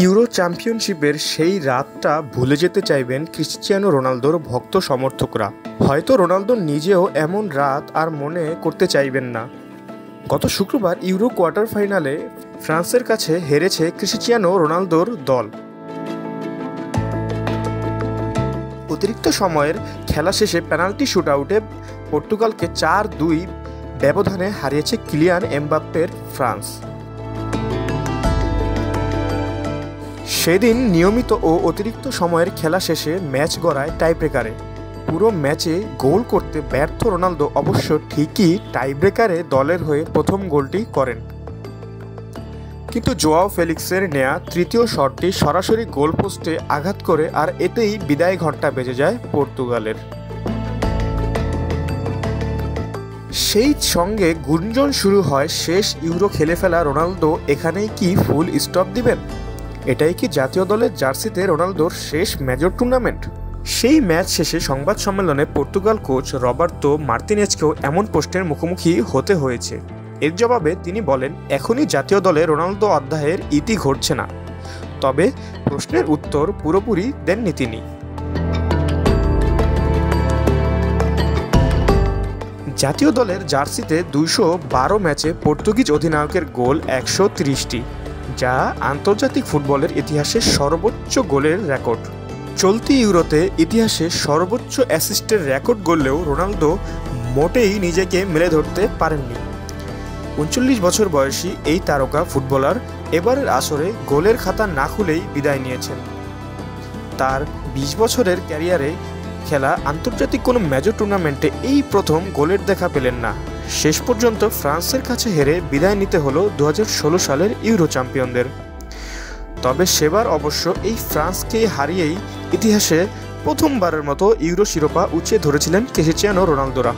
Euro চ্যাম্পিয়নশিপের সেই রাতটা ভুলে যেতে চাইবেন ক্রিশ্চিয়ানো রোনালদোর ভক্ত সমর্থকরা। হয়তো রোনালদো নিজেও এমন রাত আর মনে করতে চাইবেন না। গত শুক্রবার ইউরো কোয়ার্টার ফাইনালে ফ্রান্সের কাছে হেরেছে ক্রিশ্চিয়ানো রোনালদোর দল। অতিরিক্ত সময়ের খেলা শেষে পেনাল্টি শুটআউটে পর্তুগালকে 4-2 ব্যবধানে হারিয়েছে কিলিয়ান এমবাপ্পের ফ্রান্স। সেদিন নিয়মিত ও অতিরিক্ত সময়ের খেলা শেষে ম্যাচ গড়ায় টাইব্রেকারে। পুরো ম্যাচে গোল করতে ব্যর্থ রোনালদো অবশ্য ঠিকই টাইব্রেকারে দলের হয়ে প্রথম গোলটি করেন, কিন্তু জোয়াও ফেলিক্সের নেয়া তৃতীয় শটটি সরাসরি গোলপোস্টে আঘাত করে আর এতেই বিদায় ঘণ্টা বেজে যায় পর্তুগালের। সেই সঙ্গে গুঞ্জন শুরু হয় শেষ ইউরো খেলে ফেলা রোনালদো এখানেই কি ফুল স্টপ দিবেন? এটাই কি জাতীয় দলের জার্সিতে রোনালদোর শেষ মেজর টুর্নামেন্ট? সেই ম্যাচ শেষে সংবাদ সম্মেলনে পর্তুগাল কোচ রবার্তো মার্তিনেজকেও এমন প্রশ্নের মুখোমুখি হতে হয়েছে। এর জবাবে তিনি বলেন, এখনই জাতীয় দলে রোনালদো অধ্যায়ের ইতি ঘটছে না। তবে প্রশ্নের উত্তর পুরোপুরি দেননি তিনি। জাতীয় দলের জার্সিতে 212 ম্যাচে পর্তুগিজ অধিনায়কের গোল 130টি, যা আন্তর্জাতিক ফুটবলের ইতিহাসে সর্বোচ্চ গোলের রেকর্ড। চলতি ইউরোতে ইতিহাসে সর্বোচ্চ অ্যাসিস্টের রেকর্ড গড়লেও রোনালদো মোটেই নিজেকে মেলে ধরতে পারেননি। 39 বছর বয়সী এই তারকা ফুটবলার এবারের আসরে গোলের খাতা না খুলেই বিদায় নিয়েছেন। তার 20 বছরের ক্যারিয়ারে খেলা আন্তর্জাতিক কোনো মেজর টুর্নামেন্টে এই প্রথম গোলের দেখা পেলেন না। শেষ পর্যন্ত ফ্রান্সের কাছে হেরে বিদায় নিতে হলো 2016 সালের ইউরো চ্যাম্পিয়নদের। তবে সেবার অবশ্য এই ফ্রান্সকে হারিয়েই ইতিহাসে প্রথমবারের মতো ইউরো শিরোপা উঁচিয়ে ধরেছিলেন ক্রিশ্চিয়ানো রোনালদোরা।